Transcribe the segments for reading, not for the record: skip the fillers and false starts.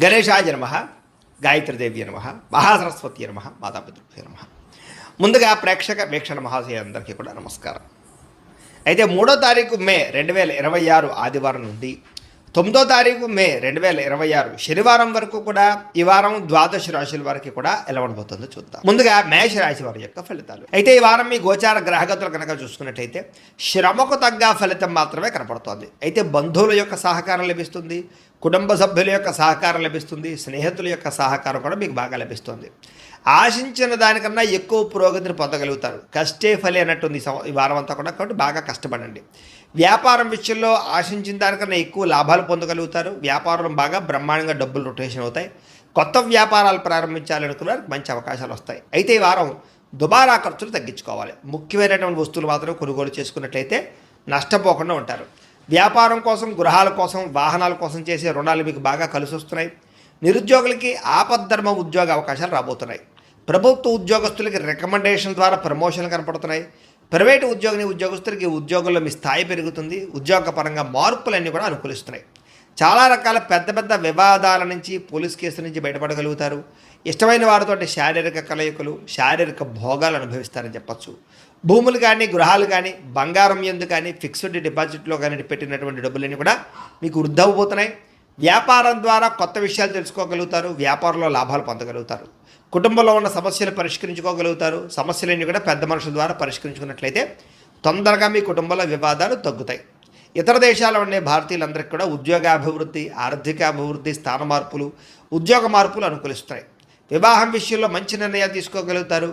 గణేశాయ నమః, గాయత్రీదేవి నమః, మహాసరస్వతి నమః, మాతాపితృభ్యో నమః. ముందుగా ప్రేక్షక వీక్షణ మహాశయులందరికీ కూడా నమస్కారం. అయితే 3వ తారీఖు మే 2026 ఆదివారం నుండి 9వ తారీఖు మే 2026 శనివారం వరకు కూడా ఈ వారం ద్వాదశ రాశుల వారికి కూడా ఎలా ఉండబోతుందో చూద్దాం. ముందుగా మేష రాశి వారి యొక్క ఫలితాలు. అయితే ఈ వారం మీ గోచార గ్రహగతులు కనుక చూసుకున్నట్టయితే శ్రమకు తగ్గ ఫలితం మాత్రమే కనపడుతోంది. అయితే బంధువుల యొక్క సహకారం లభిస్తుంది, కుటుంబ సభ్యుల యొక్క సహకారం లభిస్తుంది, స్నేహితుల యొక్క సహకారం కూడా మీకు బాగా లభిస్తుంది. ఆశించిన దానికన్నా ఎక్కువ పురోగతిని పొందగలుగుతారు. కష్టే ఫలి అన్నట్టుంది ఈ వారం అంతా కూడా. కాబట్టి బాగా కష్టపడండి. వ్యాపారం విషయంలో ఆశించిన దానికన్నా ఎక్కువ లాభాలు పొందగలుగుతారు. వ్యాపారం బాగా బ్రహ్మాండంగా డబ్బులు రొటేషన్ అవుతాయి. కొత్త వ్యాపారాలు ప్రారంభించాలనుకున్న మంచి అవకాశాలు వస్తాయి. అయితే ఈ వారం దుబారా ఖర్చులు తగ్గించుకోవాలి. ముఖ్యమైనటువంటి వస్తువులు మాత్రం కొనుగోలు చేసుకున్నట్లయితే నష్టపోకుండా ఉంటారు. వ్యాపారం కోసం, గృహాల కోసం, వాహనాల కోసం చేసే రుణాలు మీకు బాగా కలిసి వస్తున్నాయి. నిరుద్యోగులకి ఆపద్ధర్మ ఉద్యోగ అవకాశాలు రాబోతున్నాయి. ప్రభుత్వ ఉద్యోగస్తులకి రికమెండేషన్ ద్వారా ప్రమోషన్లు కనపడుతున్నాయి. ప్రైవేటు ఉద్యోగస్తులకి ఉద్యోగంలో మీ స్థాయి పెరుగుతుంది. ఉద్యోగపరంగా మార్పులన్నీ కూడా అనుకూలిస్తున్నాయి. చాలా రకాల పెద్ద వివాదాల నుంచి, పోలీస్ కేసుల నుంచి బయటపడగలుగుతారు. ఇష్టమైన వారితో శారీరక కలయికలు, శారీరక భోగాలు అనుభవిస్తారని చెప్పచ్చు. భూములు కానీ, గృహాలు కానీ, బంగారం యందు కానీ, ఫిక్స్డ్ డిపాజిట్లో కానీ పెట్టినటువంటి డబ్బులన్నీ కూడా మీకు వృద్ధి అవ్వబోతున్నాయి. వ్యాపారం ద్వారా కొత్త విషయాలు తెలుసుకోగలుగుతారు. వ్యాపారంలో లాభాలు పొందగలుగుతారు. కుటుంబంలో ఉన్న సమస్యలు పరిష్కరించుకోగలుగుతారు. సమస్యలన్నీ కూడా పెద్ద మనుషుల ద్వారా పరిష్కరించుకున్నట్లయితే తొందరగా మీ కుటుంబంలో వివాదాలు తగ్గుతాయి. ఇతర దేశాల్లో ఉండే భారతీయులందరికీ కూడా ఉద్యోగాభివృద్ధి, ఆర్థిక అభివృద్ధి, స్థాన మార్పులు, ఉద్యోగ మార్పులు అనుకూలిస్తాయి. వివాహం విషయంలో మంచి నిర్ణయాలు తీసుకోగలుగుతారు.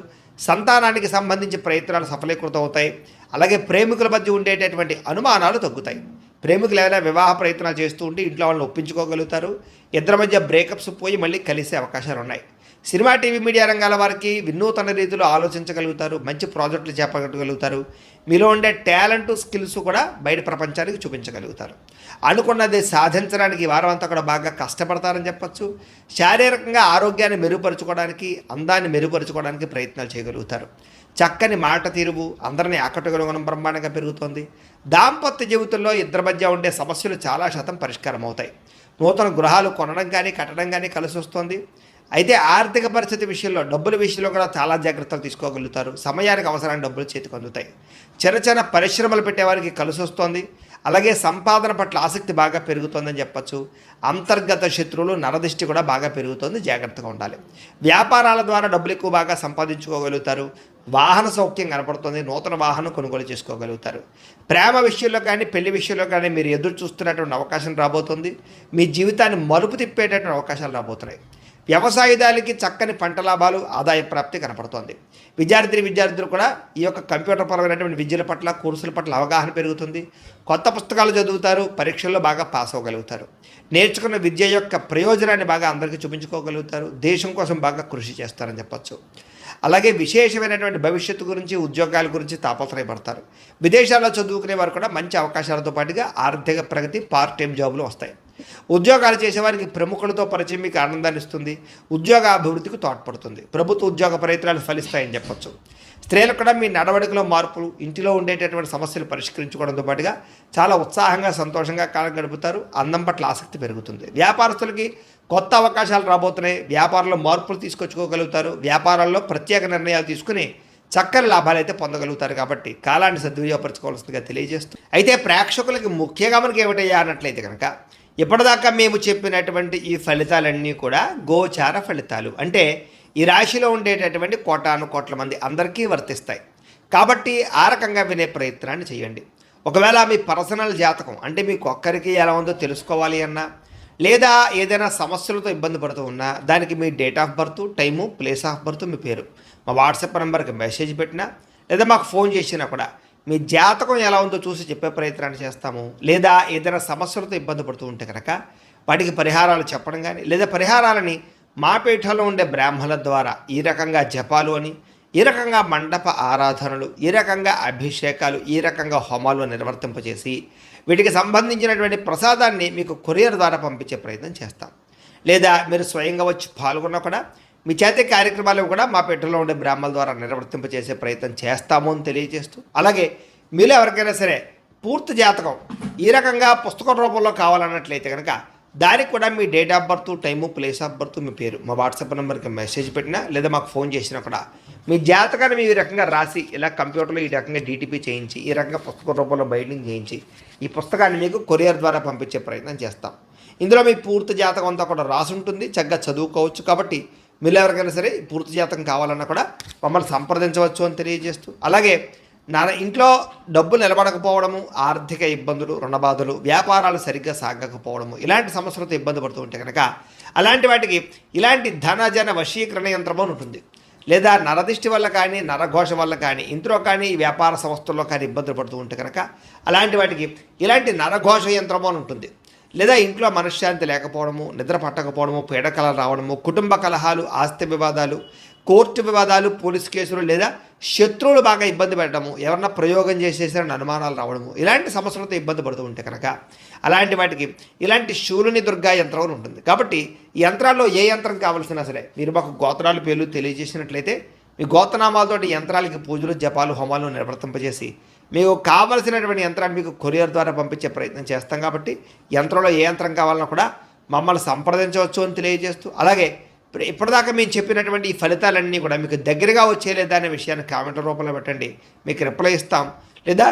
సంతానానికి సంబంధించి ప్రయత్నాలు సఫలీకృతం అవుతాయి. అలాగే ప్రేమికుల మధ్య ఉండేటటువంటి అనుమానాలు తగ్గుతాయి. ప్రేమికులు ఏదైనా వివాహ ప్రయత్నాలు చేస్తూ ఉంటే ఇంట్లో వాళ్ళని ఒప్పించుకోగలుగుతారు. ఇద్దరి మధ్య బ్రేకప్స్ పోయి మళ్ళీ కలిసే అవకాశాలు ఉన్నాయి. సినిమా, టీవీ, మీడియా రంగాల వారికి వినూతన రీతిలో ఆలోచించగలుగుతారు. మంచి ప్రాజెక్టులు చేపట్టగలుగుతారు. మీలో ఉండే టాలెంట్, స్కిల్స్ కూడా బయట ప్రపంచానికి చూపించగలుగుతారు. అనుకున్నది సాధించడానికి ఈ వారం అంతా కూడా బాగా కష్టపడతారని చెప్పచ్చు. శారీరకంగా ఆరోగ్యాన్ని మెరుగుపరుచుకోవడానికి, అందాన్ని మెరుగుపరుచుకోవడానికి ప్రయత్నాలు చేయగలుగుతారు. చక్కని మాట తీరువు, అందరినీ ఆకట్టుకోవడం బ్రహ్మాండంగా పెరుగుతుంది. దాంపత్య జీవితంలో ఇద్దరి మధ్య ఉండే సమస్యలు చాలా శాతం పరిష్కారం అవుతాయి. నూతన గృహాలు కొనడం కానీ, కట్టడం కానీ కలిసి వస్తుంది. అయితే ఆర్థిక పరిస్థితి విషయంలో, డబ్బుల విషయంలో కూడా చాలా జాగ్రత్తలు తీసుకోగలుగుతారు. సమయానికి అవసరమైన డబ్బులు చేతికి అందుతాయి. చిన్న పరిశ్రమలు పెట్టేవారికి కలిసి వస్తుంది. అలాగే సంపాదన పట్ల ఆసక్తి బాగా పెరుగుతుందని చెప్పచ్చు. అంతర్గత శత్రువులు, నరదిష్టి కూడా బాగా పెరుగుతుంది. జాగ్రత్తగా ఉండాలి. వ్యాపారాల ద్వారా డబ్బులు ఎక్కువ బాగా సంపాదించుకోగలుగుతారు. వాహన సౌఖ్యం కనపడుతుంది. నూతన వాహనం కొనుగోలు చేసుకోగలుగుతారు. ప్రేమ విషయంలో కానీ, పెళ్లి విషయంలో కానీ మీరు ఎదురు చూస్తున్నటువంటి అవకాశం రాబోతుంది. మీ జీవితాన్ని మలుపు తిప్పేటటువంటి అవకాశాలు రాబోతున్నాయి. వ్యవసాయదారులకి చక్కని పంట లాభాలు, ఆదాయ ప్రాప్తి కనపడుతోంది. విద్యార్థులు కూడా ఈ యొక్క కంప్యూటర్ పరమైనటువంటి విద్యల పట్ల, కోర్సుల పట్ల అవగాహన పెరుగుతుంది. కొత్త పుస్తకాలు చదువుతారు. పరీక్షల్లో బాగా పాస్ అవ్వగలుగుతారు. నేర్చుకున్న విద్య యొక్క ప్రయోజనాన్ని బాగా అందరికీ చూపించుకోగలుగుతారు. దేశం కోసం బాగా కృషి చేస్తారని చెప్పచ్చు. అలాగే విశేషమైనటువంటి భవిష్యత్తు గురించి, ఉద్యోగాల గురించి తాపత్రయపడతారు. విదేశాల్లో చదువుకునే వారు కూడా మంచి అవకాశాలతో పాటుగా ఆర్థిక ప్రగతి, పార్ట్ టైం జాబులు వస్తాయి. ఉద్యోగాలు చేసేవారికి ప్రముఖులతో పరిచయం మీకు ఆనందాన్ని ఇస్తుంది. ఉద్యోగ అభివృద్ధికి తోడ్పడుతుంది. ప్రభుత్వ ఉద్యోగ ప్రయత్నాలు ఫలిస్తాయని చెప్పచ్చు. స్త్రీలకు కూడా మీ నడవడికలో మార్పులు, ఇంటిలో ఉండేటటువంటి సమస్యలు పరిష్కరించుకోవడంతో పాటుగా చాలా ఉత్సాహంగా, సంతోషంగా కాలం గడుపుతారు. అందం పట్ల ఆసక్తి పెరుగుతుంది. వ్యాపారస్తులకి కొత్త అవకాశాలు రాబోతున్నాయి. వ్యాపారంలో మార్పులు తీసుకొచ్చుకోగలుగుతారు. వ్యాపారాల్లో ప్రత్యేక నిర్ణయాలు తీసుకుని చక్కని లాభాలు అయితే పొందగలుగుతారు. కాబట్టి కాలాన్ని సద్వినియోగపరచుకోవాల్సిందిగా తెలియజేస్తూ, అయితే ప్రేక్షకులకి ముఖ్యంగా మనకి ఏమిటయ్యా అన్నట్లయితే కనుక, ఇప్పటిదాకా మేము చెప్పినటువంటి ఈ ఫలితాలన్నీ కూడా గోచార ఫలితాలు. అంటే ఈ రాశిలో ఉండేటటువంటి కోటాను కోట్ల మంది అందరికీ వర్తిస్తాయి. కాబట్టి ఆ రకంగా వినే ప్రయత్నాన్ని చేయండి. ఒకవేళ మీ పర్సనల్ జాతకం అంటే మీకు ఒక్కరికి ఎలా ఉందో తెలుసుకోవాలి అన్నా, లేదా ఏదైనా సమస్యలతో ఇబ్బంది పడుతూ ఉన్నా, దానికి మీ date of birth, time, place of birth, మీ పేరు మా వాట్సాప్ నెంబర్కి మెసేజ్ పెట్టినా, లేదా మాకు ఫోన్ చేసినా కూడా మీ జాతకం ఎలా ఉందో చూసి చెప్పే ప్రయత్నాన్ని చేస్తాము. లేదా ఏదైనా సమస్యలతో ఇబ్బంది పడుతూ ఉంటే కనుక వాటికి పరిహారాలు చెప్పడం కానీ, లేదా పరిహారాలని మా పీఠంలో ఉండే బ్రాహ్మణుల ద్వారా ఈ రకంగా జపాలు అని, ఈ రకంగా మండప ఆరాధనలు, ఈ రకంగా అభిషేకాలు, ఈ రకంగా హోమాలు నిర్వర్తింపజేసి వీటికి సంబంధించినటువంటి ప్రసాదాన్ని మీకు కొరియర్ ద్వారా పంపించే ప్రయత్నం చేస్తాం. లేదా మీరు స్వయంగా వచ్చి పాల్గొన్నా కూడా మీ చేతి కార్యక్రమాలు కూడా మా పీఠంలో ఉండే బ్రాహ్మణుల ద్వారా నిర్వర్తింపజేసే ప్రయత్నం చేస్తాము అని తెలియజేస్తూ, అలాగే మీలో ఎవరికైనా సరే పూర్తి జాతకం ఈ రకంగా పుస్తకం రూపంలో కావాలన్నట్లయితే కనుక దానికి కూడా మీ date of birth, time, place of birth, మీ పేరు మా వాట్సాప్ నెంబర్కి మెసేజ్ పెట్టినా లేదా మాకు ఫోన్ చేసినా కూడా మీ జాతకాన్ని ఈ రకంగా రాసి ఇలా కంప్యూటర్లో ఈ రకంగా డీటీపీ చేయించి ఈ రకంగా పుస్తక రూపంలో బైండింగ్ చేయించి ఈ పుస్తకాన్ని మీకు కొరియర్ ద్వారా పంపించే ప్రయత్నం చేస్తాం. ఇందులో మీ పూర్తి జాతకం అంతా కూడా రాసి ఉంటుంది, చక్కగా చదువుకోవచ్చు. కాబట్టి మీరు ఎవరికైనా సరే పూర్తి జాతకం కావాలన్నా కూడా మమ్మల్ని సంప్రదించవచ్చు అని తెలియజేస్తూ, అలాగే ఇంట్లో డబ్బు నిలబడకపోవడము, ఆర్థిక ఇబ్బందులు, రుణబాధలు, వ్యాపారాలు సరిగ్గా సాగకపోవడము, ఇలాంటి సమస్యలతో ఇబ్బంది పడుతూ ఉంటే కనుక అలాంటి వాటికి ఇలాంటి ధనజన వశీకరణ యంత్రము ఉంటుంది. లేదా నరదిష్టి వల్ల కానీ, నరఘోష వల్ల కానీ, ఇంట్లో కానీ, వ్యాపార సంస్థల్లో కానీ ఇబ్బందులు పడుతూ ఉంటే కనుక అలాంటి వాటికి ఇలాంటి నరఘోష యంత్రము అని ఉంటుంది. లేదా ఇంట్లో మనశ్శాంతి లేకపోవడము, నిద్ర పట్టకపోవడము, పీడకలలు రావడము, కుటుంబ కలహాలు, ఆస్తి వివాదాలు, కోర్టు వివాదాలు, పోలీస్ కేసులు, లేదా శత్రువులు బాగా ఇబ్బంది పెట్టడము, ఎవరన్నా ప్రయోగం చేసేసారని అనుమానాలు రావడము, ఇలాంటి సమస్యలతో ఇబ్బంది పడుతూ ఉంటే కనుక అలాంటి వాటికి ఇలాంటి శూలుని దుర్గా యంత్రం ఉంటుంది. కాబట్టి ఈ యంత్రాల్లో ఏ యంత్రం కావాల్సినా సరే మీరు మాకు గోత్రాలు పేర్లు తెలియజేసినట్లయితే మీ గోత్రనామాలతోటి యంత్రాలకి పూజలు, జపాలు, హోమాలు నిర్వర్తింపజేసి మీకు కావలసినటువంటి యంత్రాన్ని మీకు కొరియర్ ద్వారా పంపించే ప్రయత్నం చేస్తాం. కాబట్టి యంత్రంలో ఏ యంత్రం కావాలన్నా కూడా మమ్మల్ని సంప్రదించవచ్చు అని తెలియజేస్తూ, అలాగే ఇప్పటిదాకా మేము చెప్పినటువంటి ఈ ఫలితాలన్నీ కూడా మీకు దగ్గరగా వచ్చేలేదా అనే విషయాన్ని కామెంట్ రూపంలో పెట్టండి, మీకు రిప్లై ఇస్తాం. లేదా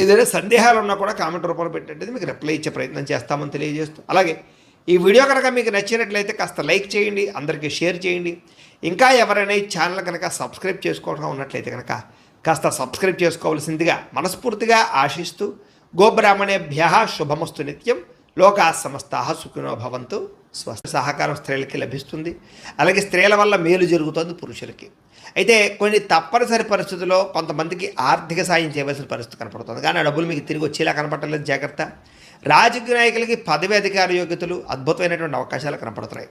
ఏదైనా సందేహాలు ఉన్నా కూడా కామెంట్ రూపంలో పెట్టండి, మీకు రిప్లై ఇచ్చే ప్రయత్నం చేస్తామని తెలియజేస్తూ, అలాగే ఈ వీడియో కనుక మీకు నచ్చినట్లయితే కాస్త లైక్ చేయండి, అందరికీ షేర్ చేయండి. ఇంకా ఎవరైనా ఈ ఛానల్ కనుక సబ్స్క్రైబ్ చేసుకోవడం ఉన్నట్లయితే కనుక కాస్త సబ్స్క్రైబ్ చేసుకోవాల్సిందిగా మనస్ఫూర్తిగా ఆశిస్తూ, గోబ్రాహ్మణేభ్య శుభమస్తు నిత్యం, లోకా సమస్తాః సుఖినో భవంతు. స్వస్థ సహకారం స్త్రీలకి లభిస్తుంది. అలాగే స్త్రీల వల్ల మేలు జరుగుతుంది పురుషులకి. అయితే కొన్ని తప్పనిసరి పరిస్థితుల్లో కొంతమందికి ఆర్థిక సాయం చేయవలసిన పరిస్థితి కనపడుతుంది, కానీ ఆ డబ్బులు మీకు తిరిగి వచ్చేలా కనపడలేదు. జాగ్రత్త. రాజకీయ నాయకులకి పదవి అధికార యోగ్యతలు, అద్భుతమైనటువంటి అవకాశాలు కనపడుతున్నాయి.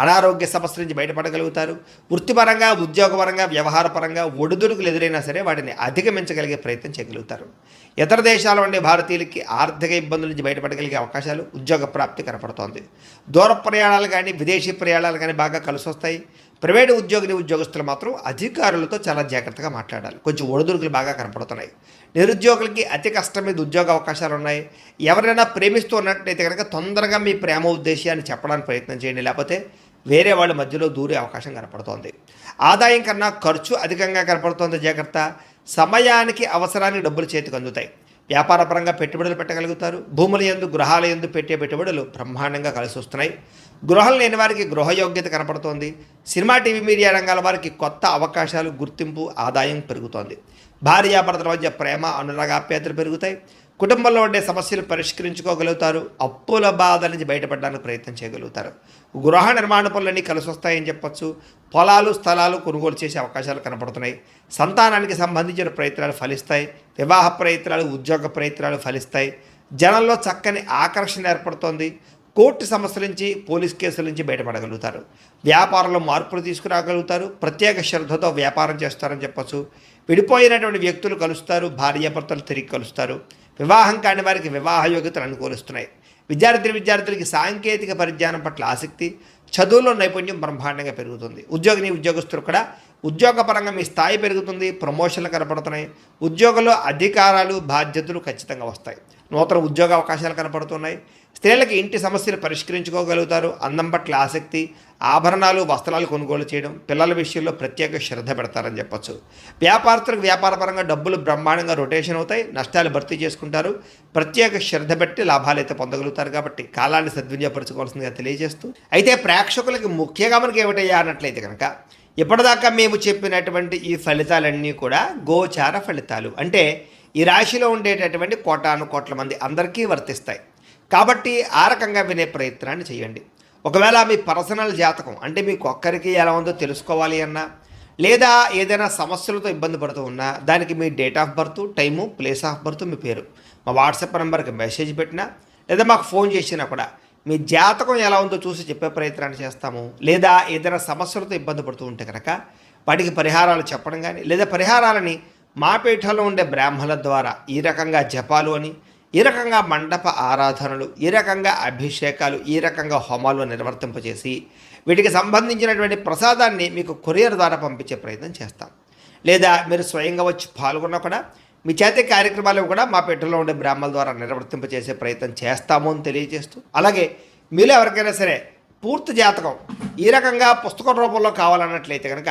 అనారోగ్య సమస్యల నుంచి బయటపడగలుగుతారు. వృత్తిపరంగా, ఉద్యోగపరంగా, వ్యవహారపరంగా ఒడిదుడుకులు ఎదురైనా సరే వాటిని అధిగమించగలిగే ప్రయత్నం చేయగలుగుతారు. ఇతర దేశాల ఉండే భారతీయులకి ఆర్థిక ఇబ్బందుల నుంచి బయటపడగలిగే అవకాశాలు, ఉద్యోగ ప్రాప్తి కనపడుతోంది. దూర ప్రయాణాలు కానీ, విదేశీ ప్రయాణాలు కానీ బాగా కలిసి వస్తాయి. ప్రైవేటు ఉద్యోగస్తులు మాత్రం అధికారులతో చాలా జాగ్రత్తగా మాట్లాడాలి. కొంచెం ఒడిదుడుకులు బాగా కనపడుతున్నాయి. నిరుద్యోగులకి అతి కష్టం మీద ఉద్యోగ అవకాశాలు ఉన్నాయి. ఎవరైనా ప్రేమిస్తూ ఉన్నట్లయితే కనుక తొందరగా మీ ప్రేమ ఉద్దేశాన్ని చెప్పడానికి ప్రయత్నం చేయండి, లేకపోతే వేరే వాళ్ళ మధ్యలో దూరే అవకాశం కనపడుతోంది. ఆదాయం కన్నా ఖర్చు అధికంగా కనపడుతోంది. జాగ్రత్త. సమయానికి అవసరానికి డబ్బులు చేతికి అందుతాయి. వ్యాపారపరంగా పెట్టుబడులు పెట్టగలుగుతారు. భూముల యందు, గృహాల యందు పెట్టే పెట్టుబడులు బ్రహ్మాండంగా కలిసి వస్తున్నాయి. గృహం లేని వారికి గృహయోగ్యత కనపడుతోంది. సినిమా, టీవీ, మీడియా రంగాల వారికి కొత్త అవకాశాలు, గుర్తింపు, ఆదాయం పెరుగుతోంది. భార్యాభర్తల మధ్య ప్రేమ, అనురాగాప్యాయతలు పెరుగుతాయి. కుటుంబంలో ఉండే సమస్యలు పరిష్కరించుకోగలుగుతారు. అప్పుల బాధ నుంచి బయటపడడానికి ప్రయత్నం చేయగలుగుతారు. గృహ నిర్మాణ పనులన్నీ కలిసి వస్తాయని చెప్పచ్చు. పొలాలు, స్థలాలు కొనుగోలు చేసే అవకాశాలు కనపడుతున్నాయి. సంతానానికి సంబంధించిన ప్రయత్నాలు ఫలిస్తాయి. వివాహ ప్రయత్నాలు, ఉద్యోగ ప్రయత్నాలు ఫలిస్తాయి. జనంలో చక్కని ఆకర్షణ ఏర్పడుతోంది. కోర్టు సమస్యల నుంచి, పోలీస్ కేసుల నుంచి బయటపడగలుగుతారు. వ్యాపారంలో మార్పులు తీసుకురాగలుగుతారు. ప్రత్యేక శ్రద్ధతో వ్యాపారం చేస్తారని చెప్పచ్చు. విడిపోయినటువంటి వ్యక్తులు కలుస్తారు. భార్యాభర్తలు తిరిగి కలుస్తారు. వివాహం కాని వారికి వివాహ యోగ్యతలు అనుకూలిస్తున్నాయి. విద్యార్థులకి సాంకేతిక పరిజ్ఞానం పట్ల ఆసక్తి, చదువులో నైపుణ్యం బ్రహ్మాండంగా పెరుగుతుంది. ఉద్యోగస్తులు కూడా ఉద్యోగపరంగా మీ స్థాయి పెరుగుతుంది. ప్రమోషన్లు కనపడుతున్నాయి. ఉద్యోగంలో అధికారాలు, బాధ్యతలు ఖచ్చితంగా వస్తాయి. నూతన ఉద్యోగ అవకాశాలు కనపడుతున్నాయి. స్త్రీలకి ఇంటి సమస్యలు పరిష్కరించుకోగలుగుతారు. అందం పట్ల ఆసక్తి, ఆభరణాలు, వస్త్రాలు కొనుగోలు చేయడం, పిల్లల విషయంలో ప్రత్యేక శ్రద్ధ పెడతారని చెప్పచ్చు. వ్యాపారస్తులకు వ్యాపారపరంగా డబ్బులు బ్రహ్మాండంగా రొటేషన్ అవుతాయి. నష్టాలు భర్తీ చేసుకుంటారు. ప్రత్యేక శ్రద్ధ పెట్టి లాభాలు అయితే పొందగలుగుతారు. కాబట్టి కాలాన్ని సద్వినియోగపరచుకోవాల్సిందిగా తెలియజేస్తూ, అయితే ప్రేక్షకులకి ముఖ్యంగా మనకి ఏమిటయ్యా అన్నట్లయితే కనుక ఇప్పటిదాకా మేము చెప్పినటువంటి ఈ ఫలితాలన్నీ కూడా గోచార ఫలితాలు, అంటే ఈ రాశిలో ఉండేటటువంటి కోటాను కోట్ల మంది అందరికీ వర్తిస్తాయి. కాబట్టి ఆ రకంగా వినే ప్రయత్నాన్ని చేయండి. ఒకవేళ మీ పర్సనల్ జాతకం అంటే మీకు ఒక్కరికి ఎలా ఉందో తెలుసుకోవాలి అన్నా, లేదా ఏదైనా సమస్యలతో ఇబ్బంది పడుతూ ఉన్నా దానికి మీ date of birth, time, place of birth, మీ పేరు మా వాట్సాప్ నెంబర్కి మెసేజ్ పెట్టినా లేదా మాకు ఫోన్ చేసినా కూడా మీ జాతకం ఎలా ఉందో చూసి చెప్పే ప్రయత్నాన్ని చేస్తాము. లేదా ఏదైనా సమస్యలతో ఇబ్బంది పడుతూ ఉంటే కనుక వాటికి పరిహారాలు చెప్పడం కానీ, లేదా పరిహారాలని మా పీఠంలో ఉండే బ్రాహ్మణుల ద్వారా ఈ రకంగా జపాలు అని, ఈ రకంగా మండప ఆరాధనలు, ఈ రకంగా అభిషేకాలు, ఈ రకంగా హోమాలు నిర్వర్తింపజేసి వీటికి సంబంధించినటువంటి ప్రసాదాన్ని మీకు కొరియర్ ద్వారా పంపించే ప్రయత్నం చేస్తాం. లేదా మీరు స్వయంగా వచ్చి పాల్గొన్నా కూడా మీ చేతి కార్యక్రమాలు కూడా మా పెట్టెలో ఉండే బ్రాహ్మణుల ద్వారా నిర్వర్తింపజేసే ప్రయత్నం చేస్తాము అని తెలియజేస్తూ, అలాగే మీలో ఎవరికైనా సరే పూర్తి జాతకం ఈ రకంగా పుస్తకం రూపంలో కావాలన్నట్లయితే కనుక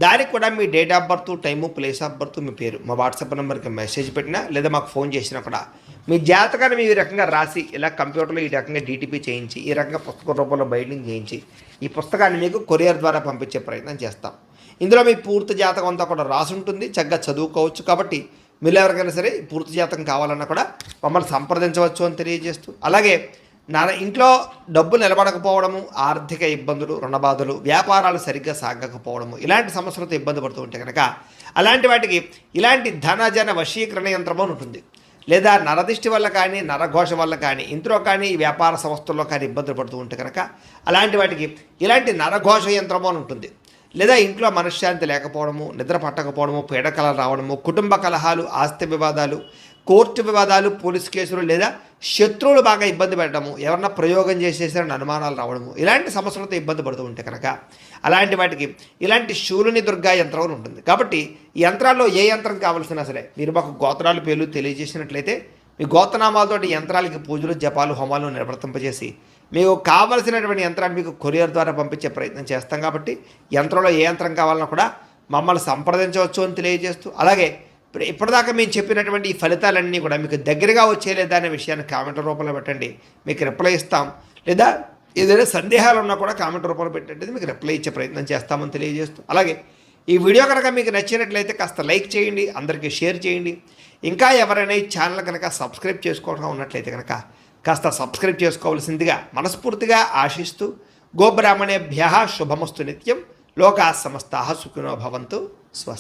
దానికి కూడా మీ date of birth, time, place of birth, మీ పేరు మా వాట్సాప్ నెంబర్కి మెసేజ్ పెట్టినా లేదా మాకు ఫోన్ చేసినా కూడా మీ జాతకాన్ని మీ రకంగా రాసి ఇలా కంప్యూటర్లో ఈ రకంగా డీటీపీ చేయించి ఈ రకంగా పుస్తకం రూపంలో బైండింగ్ చేయించి ఈ పుస్తకాన్ని మీకు కొరియర్ ద్వారా పంపించే ప్రయత్నం చేస్తాం. ఇందులో మీ పూర్తి జాతకం అంతా కూడా రాసి ఉంటుంది, చక్కగా చదువుకోవచ్చు. కాబట్టి మీరు ఎవరికైనా సరే పూర్తి జాతకం కావాలన్నా కూడా మమ్మల్ని సంప్రదించవచ్చు అని తెలియజేస్తూ, అలాగే ఇంట్లో డబ్బు నిలబడకపోవడము, ఆర్థిక ఇబ్బందులు, రుణబాధలు, వ్యాపారాలు సరిగ్గా సాగకపోవడము, ఇలాంటి సమస్యలతో ఇబ్బంది పడుతూ ఉంటే కనుక అలాంటి వాటికి ఇలాంటి ధనజన వశీకరణ యంత్రము అని ఉంటుంది. లేదా నరదిష్టి వల్ల కానీ, నరఘోష వల్ల కానీ, ఇంట్లో కానీ, వ్యాపార సంస్థల్లో కానీ ఇబ్బందులు పడుతూ ఉంటే కనుక అలాంటి వాటికి ఇలాంటి నరఘోష యంత్రము అని ఉంటుంది. లేదా ఇంట్లో మనశ్శాంతి లేకపోవడము, నిద్ర పట్టకపోవడము, పీడకలలు రావడము, కుటుంబ కలహాలు, ఆస్తి వివాదాలు, కోర్టు వివాదాలు, పోలీస్ కేసులు, లేదా శత్రువులు బాగా ఇబ్బంది పెట్టడము, ఎవరన్నా ప్రయోగం చేసేసారని అనుమానాలు రావడము, ఇలాంటి సమస్యలతో ఇబ్బంది పడుతూ ఉంటే కనుక అలాంటి వాటికి ఇలాంటి శూలుని దుర్గా యంత్రం అని ఉంటుంది. కాబట్టి ఈ యంత్రాల్లో ఏ యంత్రం కావాల్సినా సరే మీరు మాకు గోత్రాలు పేర్లు తెలియజేసినట్లయితే మీ గోత్రనామాలతోటి యంత్రాలకి పూజలు, జపాలు, హోమాలు నిర్వర్తింపజేసి మీకు కావలసినటువంటి యంత్రాన్ని మీకు కొరియర్ ద్వారా పంపించే ప్రయత్నం చేస్తాం. కాబట్టి యంత్రంలో ఏ యంత్రం కావాలన్నా కూడా మమ్మల్ని సంప్రదించవచ్చు అని తెలియజేస్తూ, అలాగే ఇప్పటిదాకా మేము చెప్పినటువంటి ఈ ఫలితాలన్నీ కూడా మీకు దగ్గరగా వచ్చేలేదా అనే విషయాన్ని కామెంట్ రూపంలో పెట్టండి, మీకు రిప్లై ఇస్తాం. లేదా ఏదైనా సందేహాలు ఉన్నా కూడా కామెంట్ రూపంలో పెట్టండి, మీకు రిప్లై ఇచ్చే ప్రయత్నం చేస్తామని తెలియజేస్తూ, అలాగే ఈ వీడియో కనుక మీకు నచ్చినట్లయితే కాస్త లైక్ చేయండి, అందరికీ షేర్ చేయండి. ఇంకా ఎవరైనా ఈ ఛానల్ కనుక సబ్స్క్రైబ్ చేసుకోవడం ఉన్నట్లయితే కనుక కాస్త సబ్స్క్రైబ్ చేసుకోవాల్సిందిగా మనస్ఫూర్తిగా ఆశిస్తూ, గోబ్రాహ్మణేభ్యః శుభమస్తు నిత్యం, లోకాः సమస్తాः సుఖినో భవంతు. స్వస్తి.